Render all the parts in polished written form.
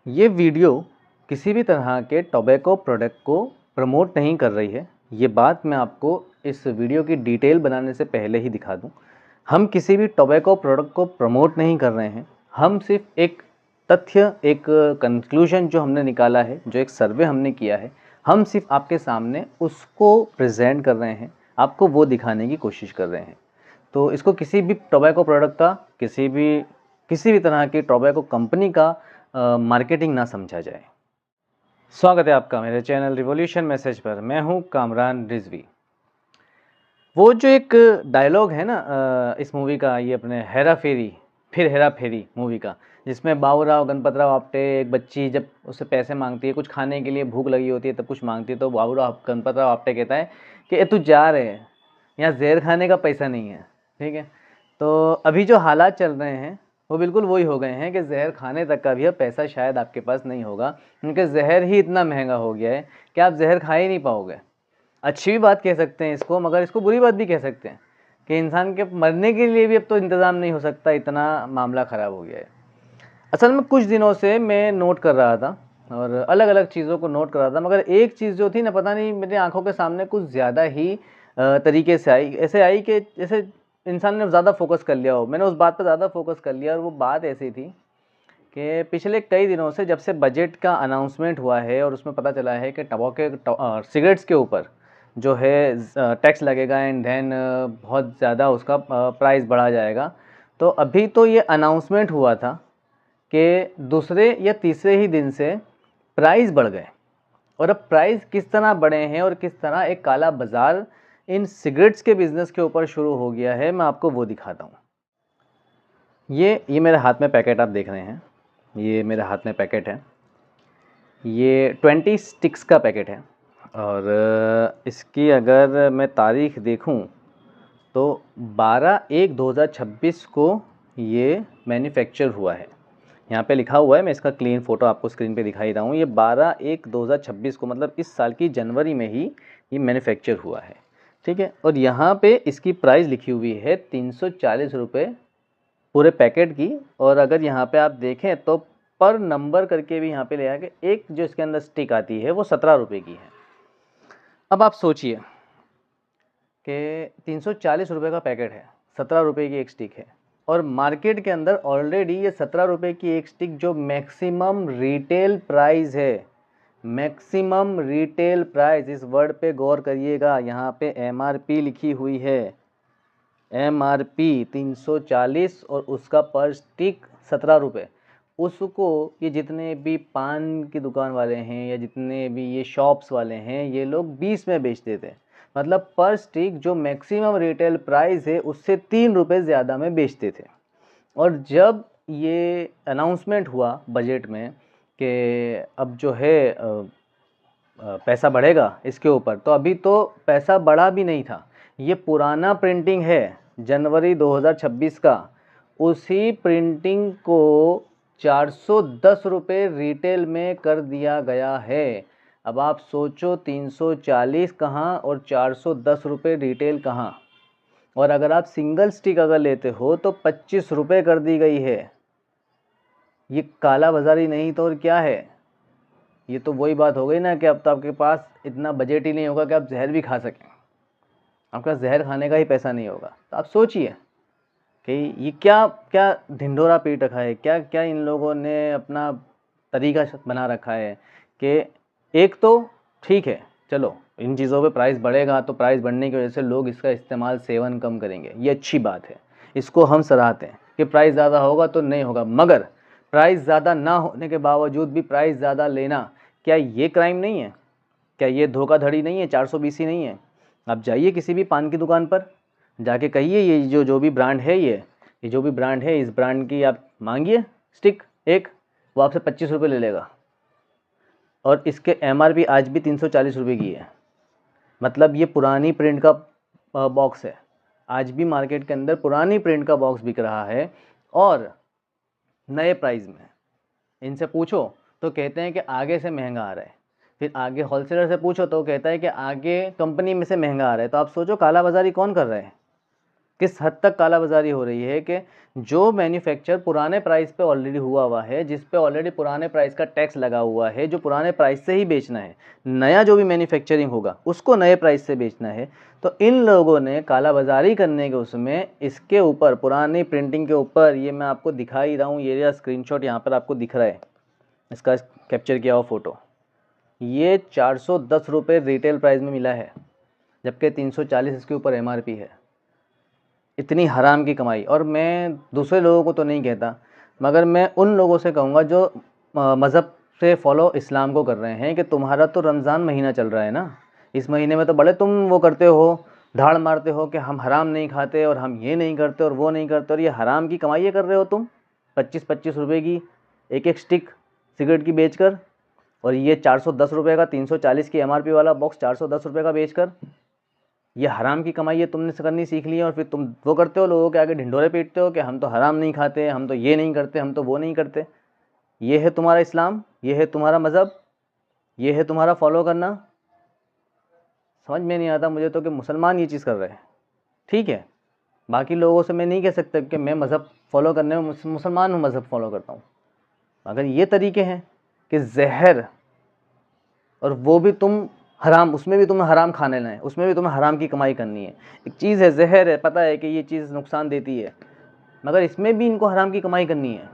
ये वीडियो किसी भी तरह के टोबैको प्रोडक्ट को प्रमोट नहीं कर रही है। ये बात मैं आपको इस वीडियो की डिटेल बनाने से पहले ही दिखा दूं। हम किसी भी टोबैको प्रोडक्ट को प्रमोट नहीं कर रहे हैं। हम सिर्फ एक तथ्य, एक कंक्लूजन जो हमने निकाला है, जो एक सर्वे हमने किया है, हम सिर्फ आपके सामने उसको प्रेजेंट कर रहे हैं, आपको वो दिखाने की कोशिश कर रहे हैं। तो इसको किसी भी टोबैको प्रोडक्ट का, किसी भी तरह की टोबैको कंपनी का मार्केटिंग ना समझा जाए। स्वागत है आपका मेरे चैनल रिवॉल्यूशन मैसेज पर। मैं हूं कामरान रिजवी। वो जो एक डायलॉग है ना इस मूवी का, ये अपने हेरा फेरी फिर हेरा फेरी मूवी का, जिसमें बाबूराव गणपतराव आपटे, एक बच्ची जब उससे पैसे मांगती है, कुछ खाने के लिए भूख लगी होती है, तब कुछ मांगती है, तो बाबूराव गणपतराव आपटे कहता है कि तू जा रहे हैं, यहाँ जहर खाने का पैसा नहीं है। ठीक है, तो अभी जो हालात चल रहे हैं वो बिल्कुल वही हो गए हैं कि जहर खाने तक का भी अब पैसा शायद आपके पास नहीं होगा, क्योंकि जहर ही इतना महंगा हो गया है कि आप जहर खा ही नहीं पाओगे। अच्छी भी बात कह सकते हैं इसको, मगर इसको बुरी बात भी कह सकते हैं कि इंसान के मरने के लिए भी अब तो इंतज़ाम नहीं हो सकता, इतना मामला ख़राब हो गया है। असल में कुछ दिनों से मैं नोट कर रहा था और अलग अलग चीज़ों को नोट कर रहा था, मगर एक चीज़ जो थी ना, पता नहीं मेरी आंखों के सामने कुछ ज़्यादा ही तरीके से आई, ऐसे आई कि जैसे इंसान ने ज़्यादा फोकस कर लिया हो। मैंने उस बात पर ज़्यादा फोकस कर लिया और वो बात ऐसी थी कि पिछले कई दिनों से जब से बजट का अनाउंसमेंट हुआ है और उसमें पता चला है कि सिगरेट्स के ऊपर जो है टैक्स लगेगा एंड देन बहुत ज़्यादा उसका प्राइस बढ़ा जाएगा। तो अभी तो ये अनाउंसमेंट हुआ था कि दूसरे या तीसरे ही दिन से प्राइस बढ़ गए। और अब प्राइस किस तरह बढ़े हैं और किस तरह एक काला बाज़ार इन सिगरेट्स के बिज़नेस के ऊपर शुरू हो गया है, मैं आपको वो दिखाता हूँ। ये मेरे हाथ में पैकेट आप देख रहे हैं, ये मेरे हाथ में पैकेट है, ये 20 स्टिक्स का पैकेट है। और इसकी अगर मैं तारीख़ देखूं तो 12/1/2026 को ये मैन्युफैक्चर हुआ है। यहाँ पे लिखा हुआ है, मैं इसका क्लीन फ़ोटो आपको स्क्रीन पे दिखाई रहा हूँ। ये 12/1/2026 को, मतलब इस साल की जनवरी में ही ये मैन्युफैक्चर हुआ है। ठीक है, और यहाँ पे इसकी प्राइस लिखी हुई है 340 रुपये पूरे पैकेट की। और अगर यहाँ पे आप देखें तो पर नंबर करके भी यहाँ पे लिखा है कि एक जो इसके अंदर स्टिक आती है वो 17 रुपये की है। अब आप सोचिए कि 340 रुपये का पैकेट है, 17 रुपये की एक स्टिक है, और मार्केट के अंदर ऑलरेडी ये 17 रुपये की एक स्टिक जो मैक्सिमम रिटेल प्राइस है, मैक्सिमम रिटेल प्राइस, इस वर्ड पे गौर करिएगा, यहाँ पे MRP लिखी हुई है, MRP 340 और उसका पर स्टिक 17 रुपये। उसको ये जितने भी पान की दुकान वाले हैं या जितने भी ये शॉप्स वाले हैं, ये लोग 20 में बेचते थे। मतलब पर स्टिक जो मैक्सिमम रिटेल प्राइस है उससे 3 रुपये ज़्यादा में बेचते थे। और जब ये अनाउंसमेंट हुआ बजट में कि अब जो है पैसा बढ़ेगा इसके ऊपर, तो अभी तो पैसा बढ़ा भी नहीं था, ये पुराना प्रिंटिंग है जनवरी 2026 का। उसी प्रिंटिंग को 410 रुपये रिटेल में कर दिया गया है। अब आप सोचो, 340 कहाँ और 410 रुपये रिटेल कहाँ। और अगर आप सिंगल स्टिक अगर लेते हो तो 25 रुपये कर दी गई है। ये काला बाज़ारी नहीं तो और क्या है। ये तो वही बात हो गई ना कि अब तो आपके पास इतना बजट ही नहीं होगा कि आप जहर भी खा सकें, आपका जहर खाने का ही पैसा नहीं होगा। तो आप सोचिए कि ये क्या क्या ढिंढोरा पीट रखा है, क्या क्या इन लोगों ने अपना तरीका बना रखा है। कि एक तो ठीक है, चलो इन चीज़ों पे प्राइस बढ़ेगा तो प्राइस बढ़ने की वजह से लोग इसका इस्तेमाल, सेवन कम करेंगे, ये अच्छी बात है, इसको हम सराहते हैं कि प्राइस ज़्यादा होगा तो नहीं होगा। मगर प्राइस ज़्यादा ना होने के बावजूद भी प्राइस ज़्यादा लेना, क्या ये क्राइम नहीं है? क्या ये धोखाधड़ी नहीं है, 420 नहीं है? आप जाइए किसी भी पान की दुकान पर, जाके कहिए ये जो भी ब्रांड है, ये जो भी ब्रांड है, इस ब्रांड की आप मांगिए स्टिक एक, वो आपसे 25 रुपये ले लेगा। और इसके MRP आज भी 340 रुपये की है। मतलब ये पुरानी प्रिंट का बॉक्स है, आज भी मार्केट के अंदर पुरानी प्रिंट का बॉक्स बिक रहा है और नए प्राइस में। इनसे पूछो तो कहते हैं कि आगे से महंगा आ रहा है, फिर आगे होलसेलर से पूछो तो कहता है कि आगे कंपनी में से महंगा आ रहा है। तो आप सोचो काला बाज़ारी कौन कर रहा है? किस हद तक कालाबाजारी हो रही है कि जो मैन्युफैक्चर पुराने प्राइस पे ऑलरेडी हुआ है, जिस पे ऑलरेडी पुराने प्राइस का टैक्स लगा हुआ है, जो पुराने प्राइस से ही बेचना है, नया जो भी मैन्युफैक्चरिंग होगा उसको नए प्राइस से बेचना है, तो इन लोगों ने कालाबाजारी करने के उसमें इसके ऊपर पुरानी प्रिंटिंग के ऊपर, ये मैं आपको दिखा ही रहा हूँ, ये स्क्रीनशॉट यहाँ पर आपको दिख रहा है, इसका कैप्चर किया हुआ फ़ोटो, ये 410 रुपये रिटेल प्राइस में मिला है, जबकि 340 इसके ऊपर MRP है। इतनी हराम की कमाई। और मैं दूसरे लोगों को तो नहीं कहता, मगर मैं उन लोगों से कहूँगा जो मज़हब से फॉलो इस्लाम को कर रहे हैं कि तुम्हारा तो रमज़ान महीना चल रहा है ना, इस महीने में तो बड़े तुम वो करते हो, धाड़ मारते हो कि हम हराम नहीं खाते और हम ये नहीं करते और वो नहीं करते, और ये हराम की कमाई कर रहे हो तुम 25-25 रुपये की एक एक स्टिक सिगरेट की बेचकर, और ये 410 रुपये का 340 की MRP वाला बॉक्स 410 रुपये का बेचकर, ये हराम की कमाई है तुमने करनी सीख ली है। और फिर तुम वो करते हो, लोगों के आगे ढिंढोरे पीटते हो कि हम तो हराम नहीं खाते, हम तो ये नहीं करते, हम तो वो नहीं करते। ये है तुम्हारा इस्लाम, ये है तुम्हारा मज़हब, ये है तुम्हारा फॉलो करना। समझ में नहीं आता मुझे तो कि मुसलमान ये चीज़ कर रहे हैं। ठीक है, बाकी लोगों से मैं नहीं कह सकता कि मैं मज़हब फॉलो करने में मुसलमान हूँ, मज़हब फॉलो करता हूँ, मगर ये तरीके हैं कि जहर, और वो भी तुम हराम, उसमें भी तुम्हें हराम खाने लेना है, उसमें भी तुम्हें हराम की कमाई करनी है। एक चीज़ है जहर है, पता है कि ये चीज़ नुकसान देती है, मगर इसमें भी इनको हराम की कमाई करनी है,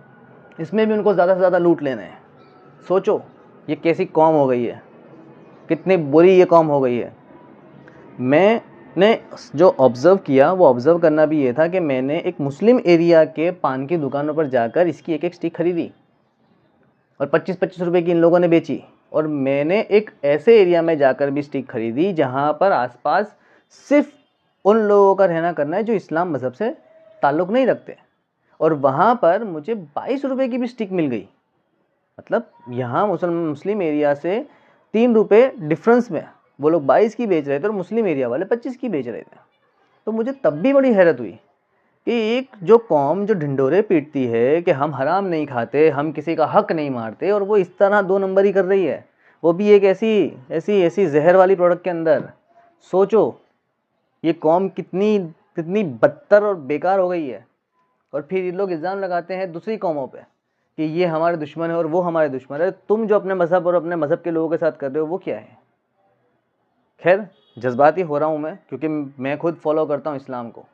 इसमें भी उनको ज़्यादा से ज़्यादा लूट लेना है। सोचो ये कैसी कौम हो गई है, कितनी बुरी ये कौम हो गई है। मैंने जो ऑब्ज़र्व किया वो ऑब्ज़र्व करना भी ये था कि मैंने एक मुस्लिम एरिया के पान की दुकानों पर जाकर इसकी एक एक स्टिक खरीदी और 25-25 रुपये की इन लोगों ने बेची। और मैंने एक ऐसे एरिया में जाकर भी स्टिक खरीदी जहाँ पर आसपास सिर्फ उन लोगों का रहना करना है जो इस्लाम मज़हब से ताल्लुक़ नहीं रखते, और वहाँ पर मुझे 22 रुपये की भी स्टिक मिल गई। मतलब यहाँ मुस्लिम एरिया से 3 रुपये डिफरेंस में वो लोग 22 की बेच रहे थे और मुस्लिम एरिया वाले 25 की बेच रहे थे। तो मुझे तब भी बड़ी हैरत हुई कि एक जो कौम जो ढिंडोरे पीटती है कि हम हराम नहीं खाते, हम किसी का हक नहीं मारते, और वो इस तरह 2 नंबरी कर रही है, वो भी एक ऐसी जहर वाली प्रोडक्ट के अंदर। सोचो ये कौम कितनी बदतर और बेकार हो गई है। और फिर ये लोग इल्ज़ाम लगाते हैं दूसरी कौमों पे कि ये हमारे दुश्मन है और वो हमारे दुश्मन है। तुम जो अपने मज़हब और अपने मज़हब के लोगों के साथ कर रहे हो वो क्या है? खैर, जज्बाती हो रहा हूँ मैं, क्योंकि मैं खुद फॉलो करता हूँ इस्लाम को,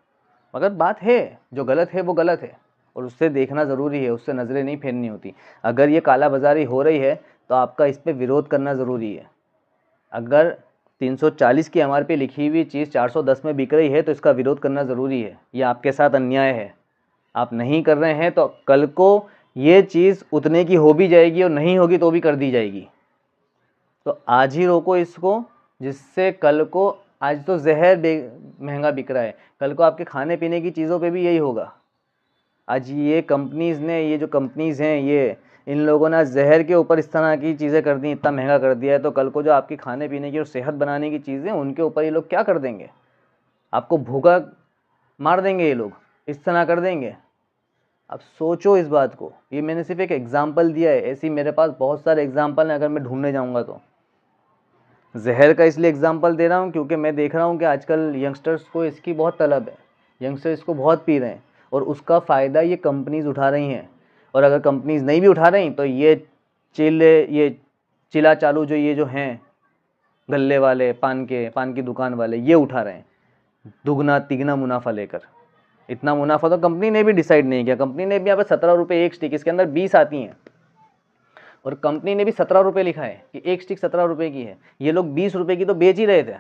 मगर बात है जो गलत है वो गलत है, और उससे देखना ज़रूरी है, उससे नज़रें नहीं फेरनी होती। अगर ये काला बाज़ारी हो रही है तो आपका इस पर विरोध करना ज़रूरी है। अगर 340 की MRP लिखी हुई चीज़ 410 में बिक रही है तो इसका विरोध करना ज़रूरी है। ये आपके साथ अन्याय है, आप नहीं कर रहे हैं तो कल को ये चीज़ उतने की हो भी जाएगी और नहीं होगी तो भी कर दी जाएगी। तो आज ही रोको इसको, जिससे कल को, आज तो जहर महंगा बिक रहा है, कल को आपके खाने पीने की चीज़ों पे भी यही होगा। आज ये कंपनीज़ ने, ये जो कंपनीज़ हैं, ये इन लोगों ने जहर के ऊपर इस तरह की चीज़ें कर दी, इतना महंगा कर दिया है, तो कल को जो आपकी खाने पीने की और सेहत बनाने की चीज़ें, उनके ऊपर ये लोग क्या कर देंगे? आपको भूखा मार देंगे ये लोग, इस तरह कर देंगे। अब सोचो इस बात को। ये मैंने सिर्फ एक एग्ज़ाम्पल दिया है, ऐसी मेरे पास बहुत सारे एग्ज़ाम्पल हैं अगर मैं ढूंढने जाऊँगा तो। जहर का इसलिए एग्ज़ाम्पल दे रहा हूँ क्योंकि मैं देख रहा हूँ कि आजकल यंगस्टर्स को इसकी बहुत तलब है, यंगस्टर इसको बहुत पी रहे हैं, और उसका फ़ायदा ये कंपनीज़ उठा रही हैं। और अगर कंपनीज़ नहीं भी उठा रही तो ये चिला चालू जो ये जो हैं गल्ले वाले, पान की दुकान वाले, ये उठा रहे हैं दुगना तिगना मुनाफा लेकर। इतना मुनाफा तो कंपनी ने भी डिसाइड नहीं किया। कंपनी ने भी यहाँ पर 17 रुपये एक स्टिक, इसके अंदर 20 आती हैं, और कंपनी ने भी 17 रुपये लिखा है कि एक स्टिक 17 रुपये की है। ये लोग 20 रुपये की तो बेच ही रहे थे,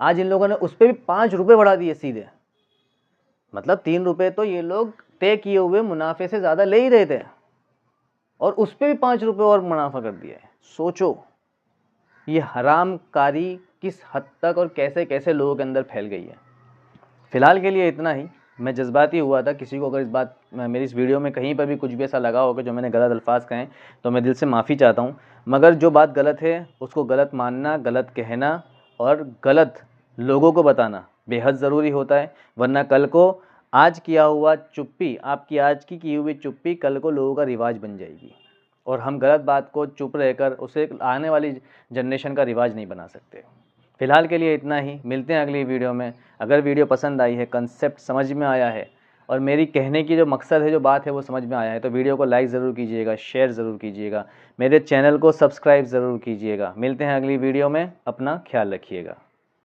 आज इन लोगों ने उस पर भी 5 रुपये बढ़ा दिए सीधे। मतलब 3 रुपये तो ये लोग तय किए हुए मुनाफे से ज़्यादा ले ही रहे थे, और उस पर भी 5 रुपये और मुनाफा कर दिया है। सोचो ये हरामकारी किस हद तक और कैसे कैसे लोगों के अंदर फैल गई है। फ़िलहाल के लिए इतना ही। मैं जज्बाती हुआ था, किसी को अगर मेरी इस वीडियो में कहीं पर भी कुछ भी ऐसा लगा होगा जो मैंने गलत अल्फाज कहें तो मैं दिल से माफ़ी चाहता हूँ। मगर जो बात गलत है उसको गलत मानना, गलत कहना और गलत लोगों को बताना बेहद ज़रूरी होता है, वरना कल को आज किया हुआ चुप्पी, आपकी आज की हुई चुप्पी कल को लोगों का रिवाज बन जाएगी, और हम गलत बात को चुप रहकर उसे आने वाली जनरेशन का रिवाज नहीं बना सकते। फ़िलहाल के लिए इतना ही, मिलते हैं अगली वीडियो में। अगर वीडियो पसंद आई है, कंसेप्ट समझ में आया है और मेरी कहने की जो मकसद है, जो बात है वो समझ में आया है, तो वीडियो को लाइक ज़रूर कीजिएगा, शेयर ज़रूर कीजिएगा, मेरे चैनल को सब्सक्राइब ज़रूर कीजिएगा। मिलते हैं अगली वीडियो में, अपना ख्याल रखिएगा।